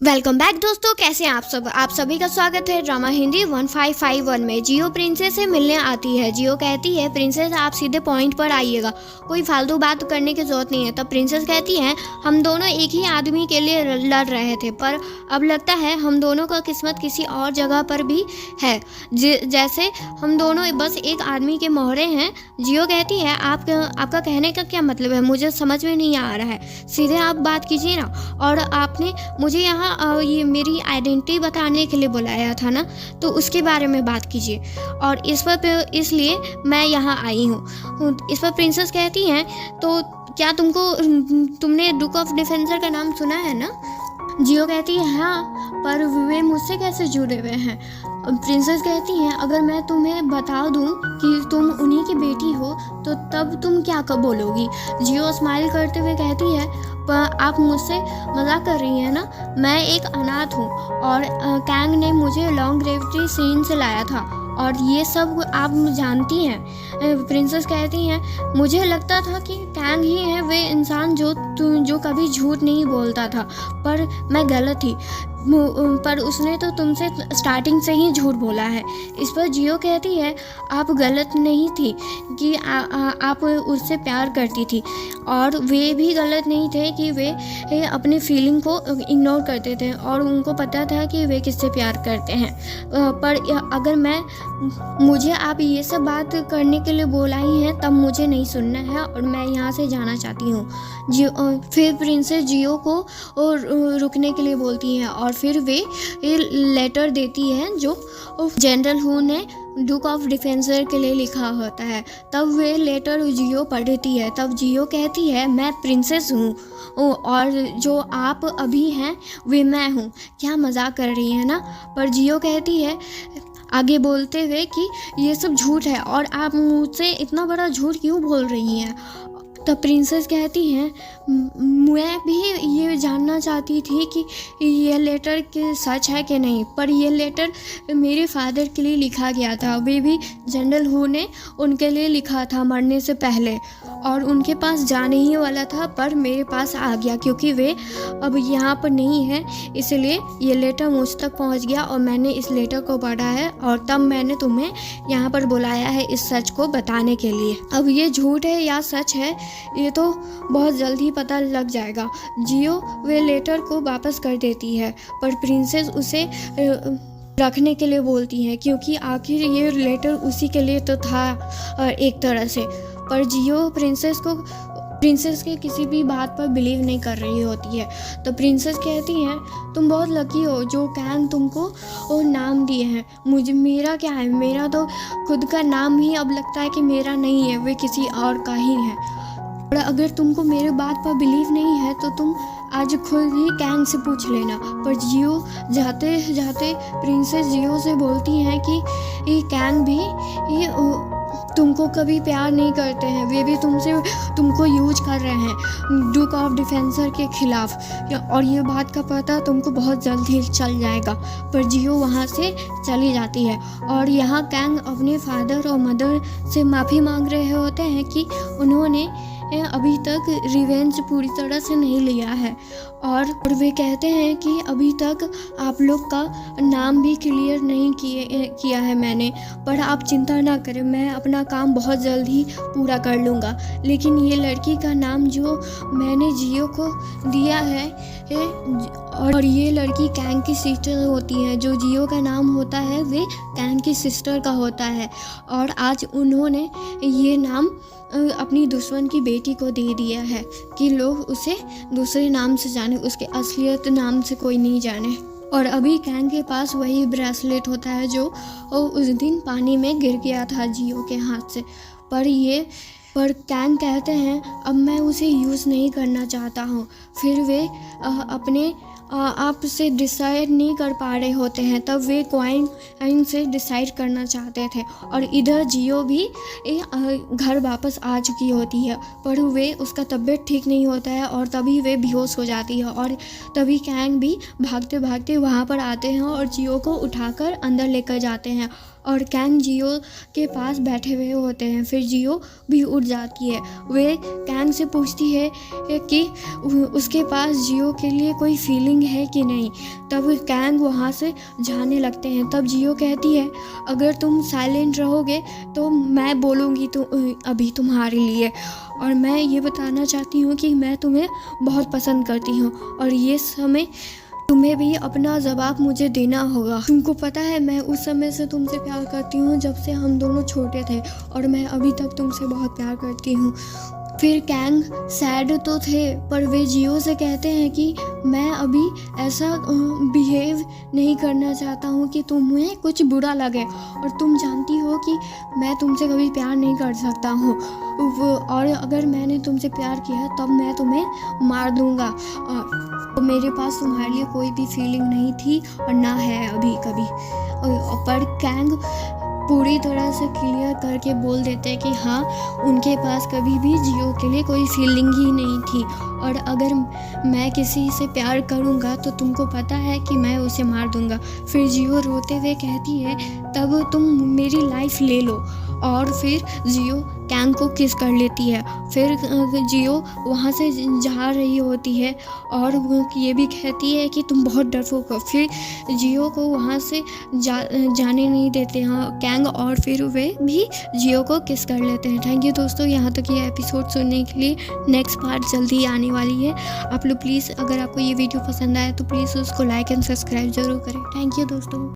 Welcome back दोस्तों, कैसे हैं आप सभी का स्वागत है ड्रामा हिंदी 1551 में। जियो प्रिंसेस से मिलने आती है। जियो कहती है प्रिंसेस आप सीधे पॉइंट पर आइएगा, कोई फालतू बात करने की जरूरत नहीं है। तब प्रिंसेस कहती है हम दोनों एक ही आदमी के लिए लड़ रहे थे, पर अब लगता है हम दोनों का किस्मत किसी और जगह पर भी है, जैसे हम दोनों बस एक आदमी के मोहरे हैं। जियो कहती है आपका कहने का क्या मतलब है, मुझे समझ में नहीं आ रहा है, सीधे आप बात कीजिए ना। और आपने मुझे यहाँ ये मेरी आइडेंटिटी बताने के लिए बुलाया था ना, तो उसके बारे में बात कीजिए, और इसलिए मैं यहाँ आई हूँ। इस पर प्रिंसेस कहती हैं तो क्या तुमने डुक ऑफ डिफेंसर का नाम सुना है ना। जियो कहती है हाँ, पर वे मुझसे कैसे जुड़े हुए हैं। प्रिंसेस कहती हैं अगर मैं तुम्हें बता दूं कि तुम उन्हीं की बेटी हो तो तब तुम क्या बोलोगी। जियो स्माइल करते हुए कहती है पर आप मुझसे मजाक कर रही हैं ना, मैं एक अनाथ हूँ और कैंग ने मुझे लॉन्ग ग्रेविटी सीन से लाया था और ये सब आप जानती हैं। प्रिंसेस कहती हैं मुझे लगता था कि कैंग ही है वे इंसान जो कभी झूठ नहीं बोलता था, पर मैं गलत थी, पर उसने तो तुमसे स्टार्टिंग से ही झूठ बोला है। इस पर जियो कहती है आप गलत नहीं थी कि आप उससे प्यार करती थी, और वे भी गलत नहीं थे कि वे अपनी फीलिंग को इग्नोर करते थे और उनको पता था कि वे किससे प्यार करते हैं। पर अगर मुझे आप ये सब बात करने के लिए बोला ही है तब मुझे नहीं सुनना है और मैं यहाँ से जाना चाहती हूँ। फिर प्रिंसेस जियो को रुकने के लिए बोलती हैं और फिर वे लेटर देती हैं जो जनरल हू ने डुक ऑफ डिफेंसर के लिए लिखा होता है। तब वे लेटर जियो पढ़ती है। तब जियो कहती है मैं प्रिंसेस हूँ और जो आप अभी हैं वे मैं हूँ। क्या मजाक कर रही है ना। पर जियो कहती है आगे बोलते हुए कि ये सब झूठ है और आप मुझसे इतना बड़ा झूठ क्यों बोल रही हैं। तब प्रिंसेस कहती हैं मैं भी ये जानना चाहती थी कि ये लेटर सच है कि नहीं, पर ये लेटर मेरे फादर के लिए लिखा गया था। वे भी जनरल हू ने उनके लिए लिखा था मरने से पहले, और उनके पास जाने ही वाला था, पर मेरे पास आ गया क्योंकि वे अब यहाँ पर नहीं है, इसलिए ये लेटर मुझ तक पहुँच गया और मैंने इस लेटर को पढ़ा है और तब मैंने तुम्हें यहाँ पर बुलाया है इस सच को बताने के लिए। अब ये झूठ है या सच है ये तो बहुत जल्द ही पता लग जाएगा। जियो वे लेटर को वापस कर देती है, पर प्रिंसेस उसे रखने के लिए बोलती है क्योंकि आखिर ये लेटर उसी के लिए तो था एक तरह से। पर जियो प्रिंसेस के किसी भी बात पर बिलीव नहीं कर रही होती है। तो प्रिंसेस कहती हैं तुम बहुत लकी हो जो कैंग तुमको वो नाम दिए हैं। मेरा क्या है, मेरा तो खुद का नाम ही अब लगता है कि मेरा नहीं है, वे किसी और का ही है। और अगर तुमको मेरे बात पर बिलीव नहीं है तो तुम आज खुद ही कैंग से पूछ लेना। पर जियो जाते जाते प्रिंसेस जियो से बोलती हैं कि ये कैंग भी तुमको कभी प्यार नहीं करते हैं, वे भी तुमको यूज कर रहे हैं डुक ऑफ डिफेंसर के खिलाफ, और ये बात का पता तुमको बहुत जल्द ही चल जाएगा। पर जियो वहाँ से चली जाती है और यहाँ कैंग अपने फादर और मदर से माफ़ी मांग रहे होते हैं कि उन्होंने अभी तक रिवेंज पूरी तरह से नहीं लिया है, और वे कहते हैं कि अभी तक आप लोग का नाम भी क्लियर नहीं किया है मैंने, पर आप चिंता ना करें, मैं अपना काम बहुत जल्द ही पूरा कर लूँगा। लेकिन ये लड़की का नाम जो मैंने जियो को दिया है और ये लड़की कैंग की सिस्टर होती है, जो जियो का नाम होता है वे कैंग की सिस्टर का होता है, और आज उन्होंने ये नाम अपनी दुश्मन की बेटी को दे दिया है कि लोग उसे दूसरे नाम से जाने, उसके असलियत नाम से कोई नहीं जाने। और अभी कैंग के पास वही ब्रेसलेट होता है जो उस दिन पानी में गिर गया था जियो के हाथ से। पर कैंग कहते हैं अब मैं उसे यूज़ नहीं करना चाहता हूँ। फिर वे अपने आप से डिसाइड नहीं कर पा रहे होते हैं, तब वे क्वाइन से डिसाइड करना चाहते थे, और इधर जियो भी घर वापस आ चुकी होती है, पर वे उसका तबीयत ठीक नहीं होता है और तभी वे बेहोश हो जाती है, और तभी कैंग भी भागते भागते वहाँ पर आते हैं और जियो को उठाकर अंदर लेकर जाते हैं। और कैंग जियो के पास बैठे हुए होते हैं। फिर जियो भी उठ जाती है। वे कैंग से पूछती है कि उसके पास जियो के लिए कोई फीलिंग है कि नहीं। तब कैंग वहाँ से जाने लगते हैं। तब जियो कहती है, अगर तुम साइलेंट रहोगे तो मैं बोलूँगी तो अभी तुम्हारे लिए, और मैं ये बताना चाहती हूँ कि मैं तुम्हें बहुत पसंद करती हूँ और ये समय तुम्हें भी अपना जवाब मुझे देना होगा। तुमको पता है मैं उस समय से तुमसे प्यार करती हूँ जब से हम दोनों छोटे थे, और मैं अभी तक तुमसे बहुत प्यार करती हूँ। फिर कैंग सैड तो थे, पर वे जियो से कहते हैं कि मैं अभी ऐसा बिहेव नहीं करना चाहता हूँ कि तुम्हें कुछ बुरा लगे, और तुम जानती हो कि मैं तुमसे कभी प्यार नहीं कर सकता हूँ, और अगर मैंने तुमसे प्यार किया तब मैं तुम्हें मार दूँगा। तो मेरे पास तुम्हारे लिए कोई भी फीलिंग नहीं थी और ना है अभी कभी। पर कैंग पूरी तरह से क्लियर करके बोल देते हैं कि हाँ, उनके पास कभी भी जियो के लिए कोई फीलिंग ही नहीं थी, और अगर मैं किसी से प्यार करूँगा तो तुमको पता है कि मैं उसे मार दूँगा। फिर जियो रोते हुए कहती है, तब तुम मेरी लाइफ ले लो, और फिर जियो कैंग को किस कर लेती है। फिर जियो वहाँ से जा रही होती है और वो ये भी कहती है कि तुम बहुत डरपोक हो। फिर जियो को वहाँ से जाने नहीं देते हैं कैंग, और फिर वे भी जियो को किस कर लेते हैं। थैंक यू दोस्तों, यहाँ तक ये एपिसोड सुनने के लिए। नेक्स्ट पार्ट जल्दी आने वाली है। आप लोग प्लीज़, अगर आपको ये वीडियो पसंद आया तो प्लीज़ उसको लाइक एंड सब्सक्राइब ज़रूर करें। थैंक यू दोस्तों।